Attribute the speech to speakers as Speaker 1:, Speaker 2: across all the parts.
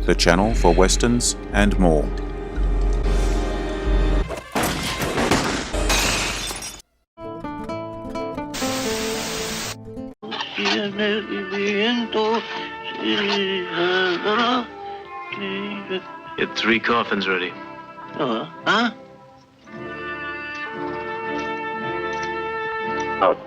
Speaker 1: the channel for westerns and more.
Speaker 2: Get 3 coffins ready.
Speaker 3: Huh?
Speaker 4: Out.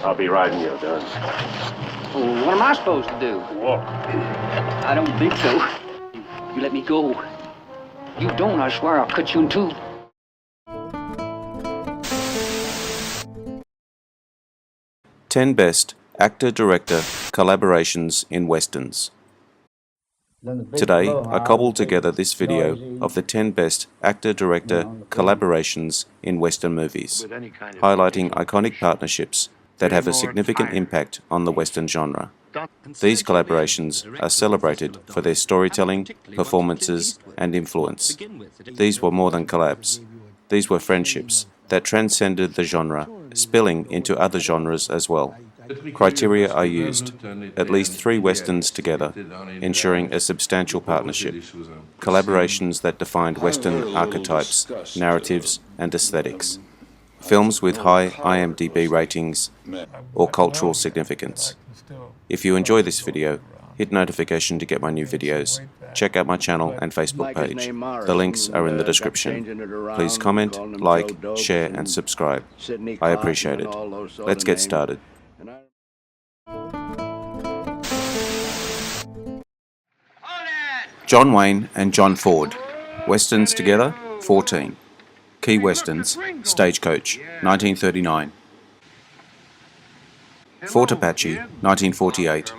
Speaker 4: I'll be riding your gun.
Speaker 3: Well, what am I supposed to do?
Speaker 4: Walk.
Speaker 3: I don't think so. You let me go. You don't, I swear I'll cut you in two.
Speaker 1: Ten Best Actor-Director Collaborations in Westerns. Today, I cobbled together this video of the 10 best actor-director collaborations in Western movies, highlighting iconic partnerships that have a significant impact on the Western genre. These collaborations are celebrated for their storytelling, performances, and influence. These were more than collabs. These were friendships that transcended the genre, spilling into other genres as well. Criteria are used: at least 3 westerns together, ensuring a substantial partnership. Collaborations that defined Western archetypes, narratives, and aesthetics. Films with high IMDb ratings or cultural significance. If you enjoy this video, hit notification to get my new videos. Check out my channel and Facebook page. The links are in the description. Please comment, like, share, and subscribe. I appreciate it. Let's get started. John Wayne and John Ford. Westerns together, 14. Key Westerns, Stagecoach, 1939. Fort Apache, 1948.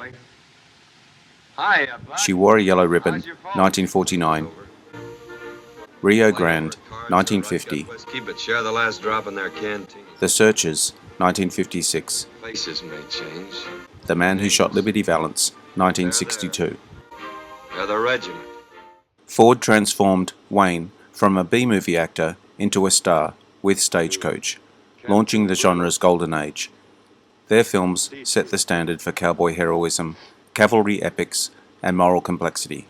Speaker 1: She Wore a Yellow Ribbon, 1949. Rio Grande, 1950.
Speaker 5: Keep it, share the last drop in their canteen.
Speaker 1: The Searchers, 1956.
Speaker 5: Places may change.
Speaker 1: The Man Who Shot Liberty Valance, 1962.
Speaker 5: They're the regiment.
Speaker 1: Ford transformed Wayne from a B-movie actor into a star with Stagecoach, launching the genre's golden age. Their films set the standard for cowboy heroism, cavalry epics, and moral complexity,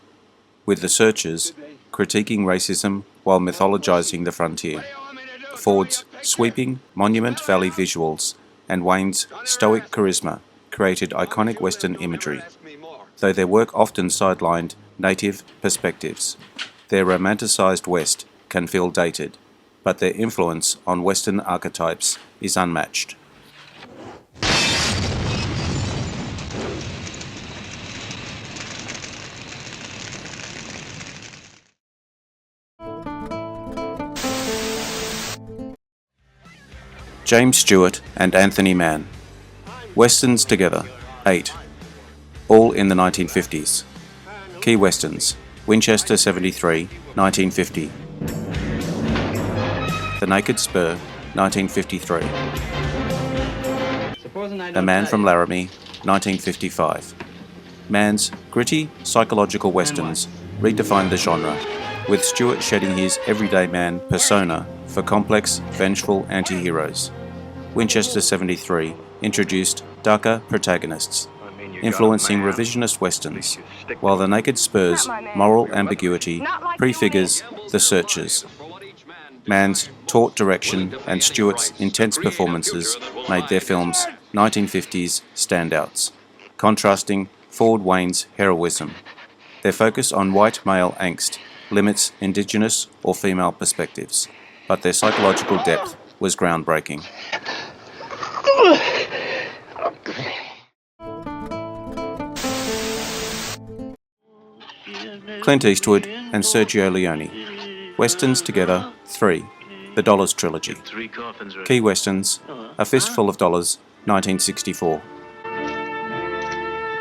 Speaker 1: with The Searchers critiquing racism while mythologizing the frontier. Ford's sweeping Monument Valley visuals and Wayne's stoic charisma created iconic Western imagery, though their work often sidelined native perspectives. Their romanticized West can feel dated, but their influence on Western archetypes is unmatched. James Stewart and Anthony Mann. Westerns together, 8. All in the 1950s. Key Westerns, Winchester 73, 1950. The Naked Spur, 1953. The Man from Laramie, 1955. Mann's gritty, psychological westerns redefined the genre, with Stewart shedding his everyday man persona for complex, vengeful anti-heroes. Winchester 73 introduced darker protagonists, influencing revisionist westerns, while The Naked Spur's moral ambiguity prefigures The Searchers. Mann's taut direction and Stewart's intense performances made their films 1950s standouts, contrasting Ford Wayne's heroism. Their focus on white male angst limits indigenous or female perspectives, but their psychological depth was groundbreaking. Clint Eastwood and Sergio Leone. Westerns together, 3. The Dollars Trilogy. Key Westerns, A Fistful of Dollars, 1964.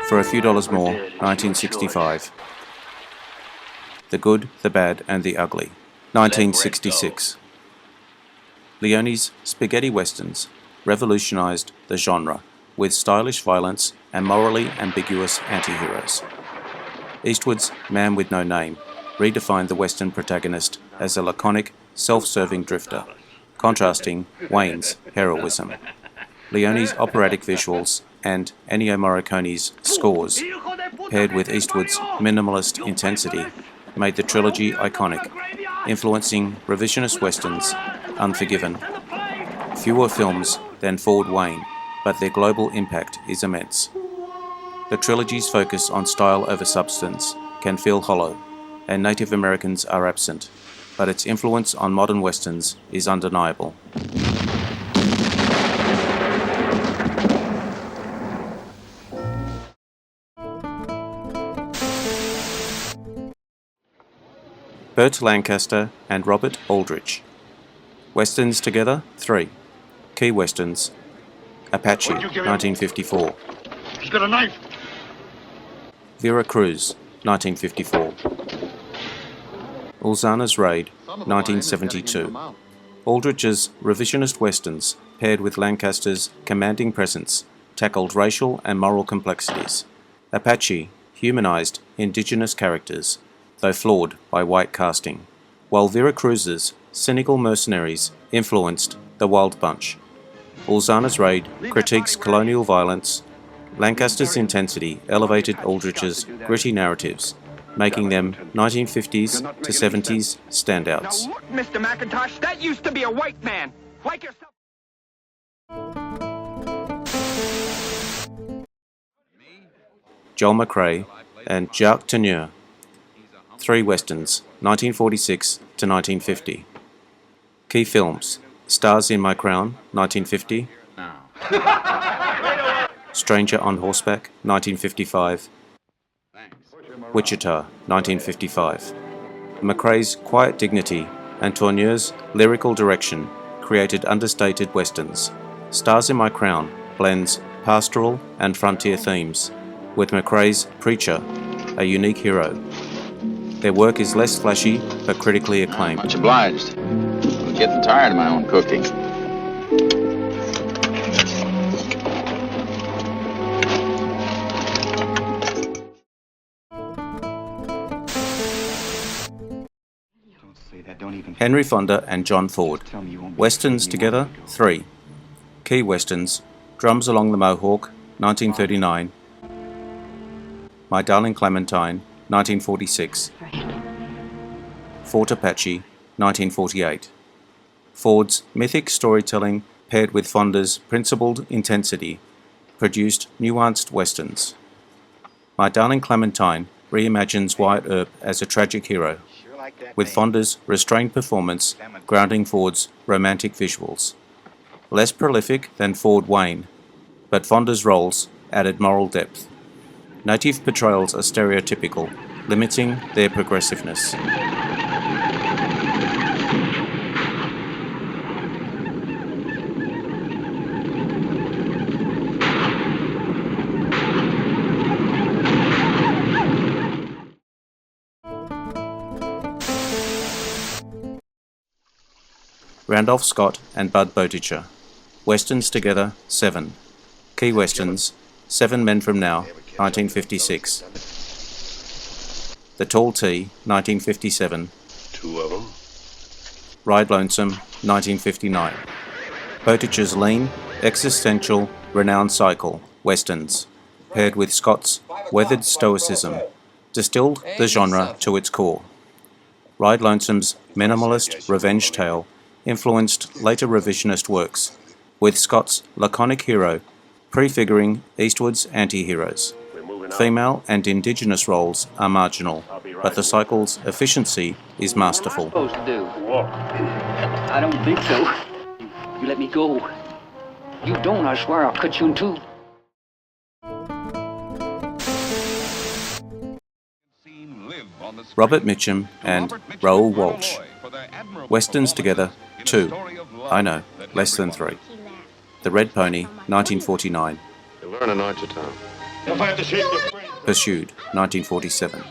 Speaker 1: For a Few Dollars More, 1965. The Good, the Bad, and the Ugly, 1966. Leone's spaghetti westerns revolutionized the genre with stylish violence and morally ambiguous anti-heroes. Eastwood's Man with No Name redefined the Western protagonist as a laconic, self-serving drifter, contrasting Wayne's heroism. Leone's operatic visuals and Ennio Morricone's scores paired with Eastwood's minimalist intensity, made the trilogy iconic, influencing revisionist westerns, Unforgiven. Fewer films than Ford Wayne, but their global impact is immense. The trilogy's focus on style over substance can feel hollow, and Native Americans are absent, but its influence on modern westerns is undeniable. Burt Lancaster and Robert Aldrich. Westerns together, 3. Key westerns. Apache, 1954.
Speaker 4: He's got a knife.
Speaker 1: Vera Cruz, 1954. Ulzana's Raid, 1972. Aldrich's revisionist westerns, paired with Lancaster's commanding presence, tackled racial and moral complexities. Apache humanized indigenous characters, though flawed by white casting, while Vera Cruz's cynical mercenaries influenced The Wild Bunch. Ulzana's Raid critiques colonial violence. Lancaster's intensity elevated Aldrich's gritty narratives, making them 1950s to 70s standouts.
Speaker 6: Now look, Mr. McIntosh, that used to be a white man. Like yourself.
Speaker 1: Joel McCrea and Jacques Tourneur. 3 westerns, 1946 to 1950. Key films: Stars in My Crown, 1950. Stranger on Horseback, 1955. Wichita, 1955. McCrea's quiet dignity and Tourneur's lyrical direction created understated westerns. Stars in My Crown blends pastoral and frontier themes, with McCrea's preacher a unique hero. Their work is less flashy but critically acclaimed.
Speaker 7: Much obliged. I'm getting tired of my own cooking.
Speaker 1: Henry Fonda and John Ford. Westerns together, 3. Key westerns: Drums Along the Mohawk, 1939. My Darling Clementine, 1946. Fort Apache, 1948. Ford's mythic storytelling, paired with Fonda's principled intensity, produced nuanced westerns. My Darling Clementine reimagines Wyatt Earp as a tragic hero, with Fonda's restrained performance grounding Ford's romantic visuals. Less prolific than Ford Wayne, but Fonda's roles added moral depth. Native portrayals are stereotypical, limiting their progressiveness. Randolph Scott and Bud Boetticher. Westerns together, 7. Key westerns: 7 Men from Now, 1956. The Tall T, 1957.
Speaker 4: 2 of them.
Speaker 1: Ride Lonesome, 1959. Boetticher's lean, existential, renowned cycle, westerns, paired with Scott's weathered stoicism, distilled the genre to its core. Ride Lonesome's minimalist revenge tale influenced later revisionist works, with Scott's laconic hero prefiguring Eastwood's anti-heroes. Female and indigenous roles are marginal, but the cycle's efficiency is masterful.
Speaker 3: What am I supposed to do? I don't think so. You let me go. You don't, I swear I'll cut you in two.
Speaker 1: Robert Mitchum and Raoul Walsh. Westerns together, 2. I know, less than 3. The Red Pony, 1949.
Speaker 5: You learn in Archetypes.
Speaker 4: If I have to shake the brain.
Speaker 1: Pursued, 1947.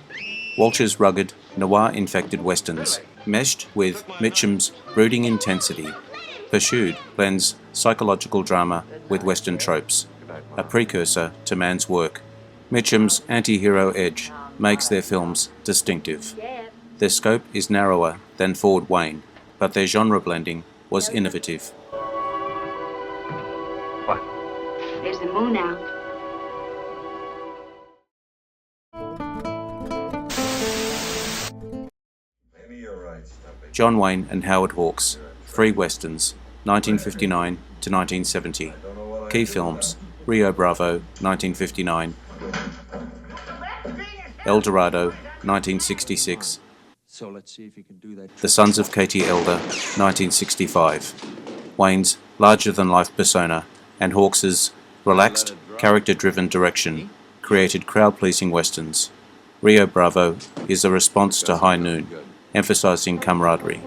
Speaker 1: Walsh's rugged, noir-infected westerns, meshed with Mitchum's brooding intensity. Pursued blends psychological drama with western tropes, a precursor to Mann's work. Mitchum's anti-hero edge makes their films distinctive. Their scope is narrower than Ford Wayne, but their genre blending was innovative.
Speaker 8: There's the moon out.
Speaker 1: John Wayne and Howard Hawks, 3 westerns, 1959 to 1970. Key films: Rio Bravo, 1959, El Dorado, 1966, The Sons of Katie Elder, 1965. Wayne's larger-than-life persona and Hawks's relaxed, character-driven direction created crowd-pleasing westerns. Rio Bravo is a response to High Noon, emphasizing camaraderie.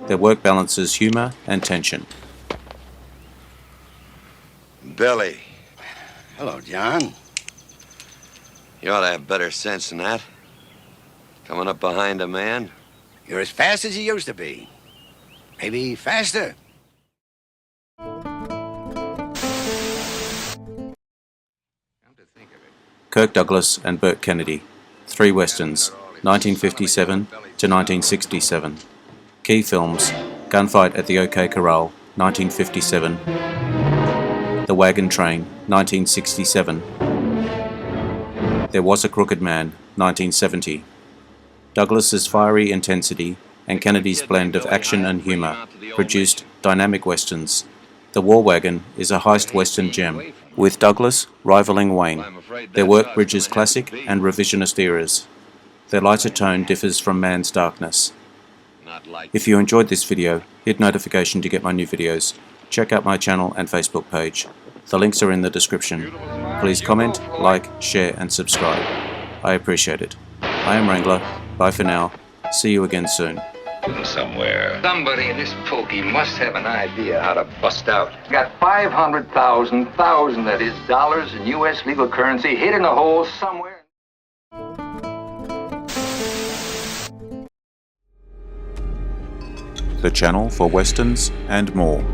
Speaker 1: Their work balances humor and tension.
Speaker 5: Billy,
Speaker 8: Hello, John.
Speaker 5: you ought to have better sense than that. Coming up behind a man.
Speaker 8: You're as fast as you used to be. Maybe faster.
Speaker 1: Kirk Douglas and Burt Kennedy, 3 westerns, 1957 to 1967. Key films: Gunfight at the OK Corral, 1957, The Wagon Train, 1967, There Was a Crooked Man, 1970. Douglas's fiery intensity and Kennedy's blend of action and humor produced dynamic westerns. The War Wagon is a heist western gem, with Douglas rivaling Wayne. Their work bridges classic and revisionist eras. Their lighter tone differs from Mann's darkness. If you enjoyed this video, hit notification to get my new videos. Check out my channel and Facebook page. The links are in the description. Please comment, like, share and subscribe. I appreciate it. I am Wrangler. Bye for now. See you again soon.
Speaker 4: Somewhere.
Speaker 3: Somebody in this pokey must have an idea how to bust out. Got 500,000, that is, dollars in U.S. legal currency hid in a hole somewhere.
Speaker 1: The channel for westerns and more.